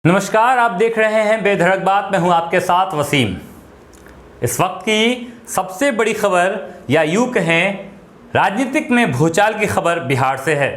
नमस्कार, आप देख रहे हैं बेधड़क बात। मैं हूं आपके साथ वसीम। इस वक्त की सबसे बड़ी खबर या यूं कहें राजनीतिक में भूचाल की खबर बिहार से है।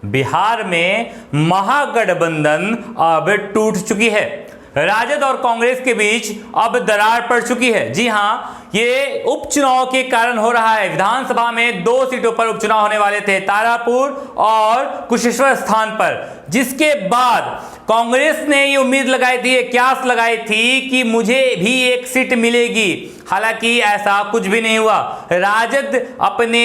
बिहार में महागठबंधन अब टूट चुकी है। राजद और कांग्रेस के बीच अब दरार पड़ चुकी है। जी हां, ये उपचुनाव के कारण हो रहा है। विधानसभा में 2 सीटों पर उपचुनाव होने वाले थे, तारापुर और कुशेश्वर स्थान पर, जिसके बाद कांग्रेस ने ये उम्मीद लगाई थी, ये क्यास लगाई थी कि मुझे भी एक सीट मिलेगी। हालांकि ऐसा कुछ भी नहीं हुआ। राजद अपने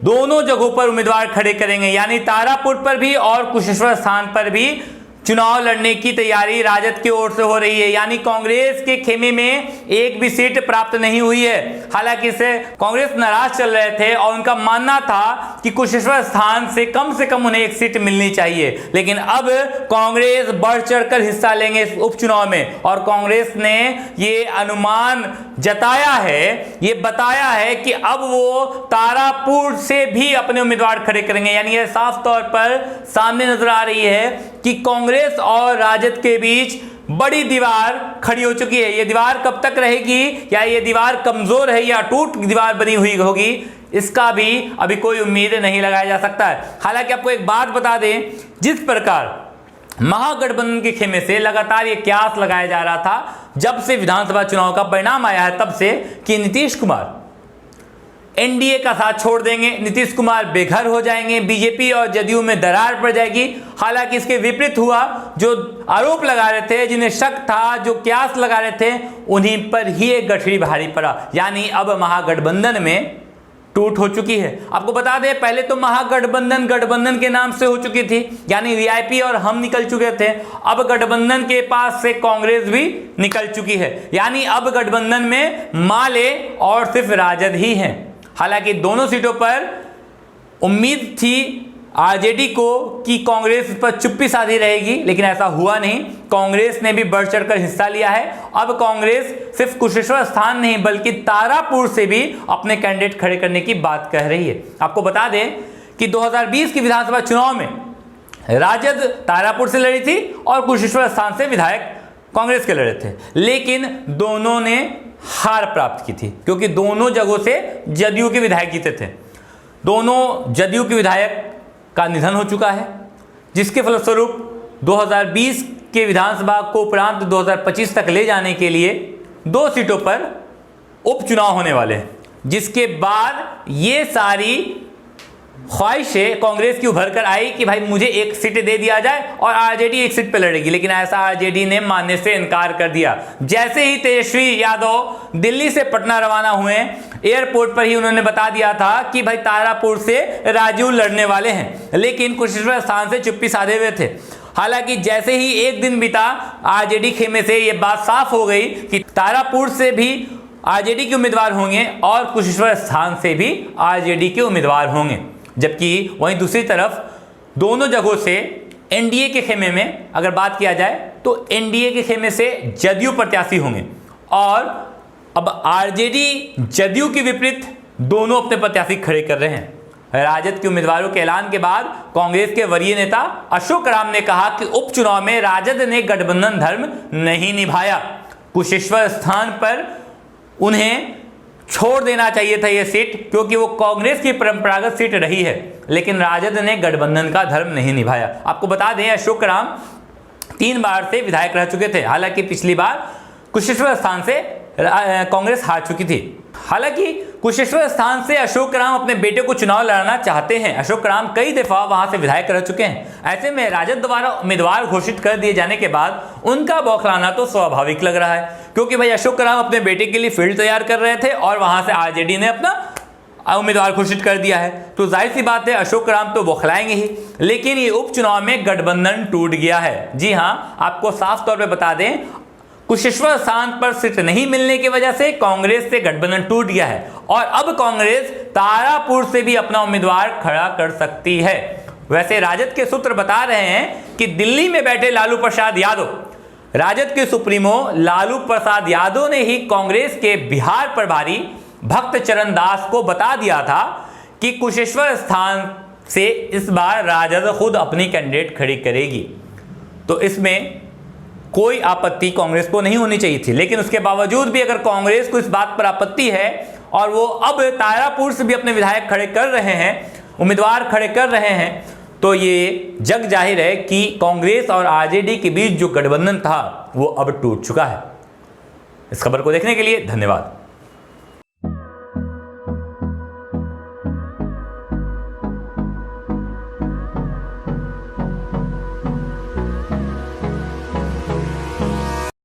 दोनों जगहों पर उम्मीदवार खड़े करेंगे, यानी तारापुर पर भी और कुशेश्वर स्थान पर भी चुनाव लड़ने की तैयारी राजद की ओर से हो रही है। यानी कांग्रेस के खेमे में एक भी सीट प्राप्त नहीं हुई है। हालांकि इससे कांग्रेस नाराज चल रहे थे और उनका मानना था कि कुशेश्वर स्थान से कम उन्हें एक सीट मिलनी चाहिए। लेकिन अब कांग्रेस बढ़ चढ़कर हिस्सा लेंगे इस उपचुनाव में, और कांग्रेस ने ये अनुमान जताया है, ये बताया है कि अब वो तारापुर से भी अपने उम्मीदवार खड़े करेंगे। यानी यह साफ तौर पर सामने नजर आ रही है कि कांग्रेस और राजद के बीच बड़ी दीवार खड़ी हो चुकी है। यह दीवार कब तक रहेगी, या ये दीवार कमजोर है या टूट दीवार बनी हुई होगी, इसका भी अभी कोई उम्मीद नहीं लगाया जा सकता है। हालांकि आपको एक बात बता दें, जिस प्रकार महागठबंधन के खेमे से लगातार ये क्यास लगाया जा रहा था जब से विधानसभा चुनाव का परिणाम आया है, तब से, कि नीतीश कुमार एनडीए का साथ छोड़ देंगे, नीतीश कुमार बेघर हो जाएंगे, बीजेपी और जदयू में दरार पड़ जाएगी। हालांकि इसके विपरीत हुआ। जो आरोप लगा रहे थे, जिन्हें शक था, जो क्यास लगा रहे थे, उन्हीं पर ही एक गठरी भारी पड़ा। यानी अब महागठबंधन में टूट हो चुकी है। आपको बता दें, पहले तो महागठबंधन गठबंधन के नाम से हो चुकी थी, यानी वीआईपी और हम निकल चुके थे। अब गठबंधन के पास से कांग्रेस भी निकल चुकी है। यानी अब गठबंधन में माले और सिर्फ राजद ही हैं। हालांकि दोनों सीटों पर उम्मीद थी आरजेडी को कि कांग्रेस पर चुप्पी साधी रहेगी, लेकिन ऐसा हुआ नहीं। कांग्रेस ने भी बढ़ चढ़कर हिस्सा लिया है। अब कांग्रेस सिर्फ कुशेश्वर स्थान नहीं बल्कि तारापुर से भी अपने कैंडिडेट खड़े करने की बात कह रही है। आपको बता दें कि 2020 की विधानसभा चुनाव में राजद तारापुर से लड़ी थी और कुशेश्वर स्थान से विधायक कांग्रेस के लड़े थे, लेकिन दोनों ने हार प्राप्त की थी, क्योंकि दोनों जगहों से जदयू के विधायक जीते थे। दोनों जदयू के विधायक का निधन हो चुका है, जिसके फलस्वरूप 2020 के विधानसभा को उपरांत 2025 तक ले जाने के लिए 2 सीटों पर उपचुनाव होने वाले हैं, जिसके बाद ये सारी ख्वाहिशें कांग्रेस की उभर कर आई कि भाई मुझे एक सीट दे दिया जाए और आरजेडी एक सीट पर लड़ेगी। लेकिन ऐसा आरजेडी ने मानने से इनकार कर दिया। जैसे ही तेजस्वी यादव दिल्ली से पटना रवाना हुए, एयरपोर्ट पर ही उन्होंने बता दिया था कि भाई तारापुर से राजू लड़ने वाले हैं, लेकिन कुशेश्वर स्थान से चुप्पी साधे हुए थे। हालांकि जैसे ही एक दिन बीता, आरजेडी खेमे से यह बात साफ हो गई कि तारापुर से भी आरजेडी के उम्मीदवार होंगे और कुशेश्वर स्थान से भी आरजेडी के उम्मीदवार होंगे। जबकि वहीं दूसरी तरफ दोनों जगहों से एनडीए के खेमे में अगर बात किया जाए तो एनडीए के खेमे से जदयू प्रत्याशी होंगे, और अब आरजेडी जदयू के विपरीत दोनों अपने प्रत्याशी खड़े कर रहे हैं। राजद के उम्मीदवारों के ऐलान के बाद कांग्रेस के वरीय नेता अशोक राम ने कहा कि उपचुनाव में राजद ने गठबंधन धर्म नहीं निभाया। कुशेश्वर स्थान पर उन्हें छोड़ देना चाहिए था यह सीट, क्योंकि वो कांग्रेस की परंपरागत सीट रही है, लेकिन राजद ने गठबंधन का धर्म नहीं निभाया। आपको बता दें, अशोक राम 3 बार से विधायक रह चुके थे। हालांकि पिछली बार कुशेश्वर स्थान से कांग्रेस हार चुकी थी। हालांकि कुशेश्वर स्थान से अशोक राम अपने बेटे को चुनाव लड़ाना चाहते हैं। अशोक राम कई दफा वहां से विधायक रह चुके हैं। ऐसे में राजद द्वारा उम्मीदवार घोषित कर दिए जाने के बाद उनका बौखलाना तो स्वाभाविक लग रहा है, क्योंकि भाई अशोक राम अपने बेटे के लिए फील्ड तैयार कर रहे थे और वहां से आरजेडी ने अपना उम्मीदवार घोषित कर दिया है। तो जाहिर सी बात है, अशोक राम तो बौखलाएंगे ही। लेकिन ये उपचुनाव में गठबंधन टूट गया है। जी हां, आपको साफ तौर पर बता दें, कुशेश्वर स्थान पर सीट नहीं मिलने की वजह से कांग्रेस से गठबंधन टूट गया है, और अब कांग्रेस तारापुर से भी अपना उम्मीदवार खड़ा कर सकती है। वैसे राजद के सूत्र बता रहे हैं कि दिल्ली में बैठे लालू प्रसाद यादव, राजद के सुप्रीमो लालू प्रसाद यादव ने ही कांग्रेस के बिहार प्रभारी भक्त चरण दास को बता दिया था कि कुशेश्वर स्थान से इस बार राजद खुद अपनी कैंडिडेट खड़ी करेगी। तो इसमें कोई आपत्ति कांग्रेस को नहीं होनी चाहिए थी, लेकिन उसके बावजूद भी अगर कांग्रेस को इस बात पर आपत्ति है और वो अब तारापुर से भी अपने विधायक खड़े कर रहे हैं, उम्मीदवार खड़े कर रहे हैं, तो ये जग जाहिर है कि कांग्रेस और आरजेडी के बीच जो गठबंधन था वो अब टूट चुका है। इस खबर को देखने के लिए धन्यवाद।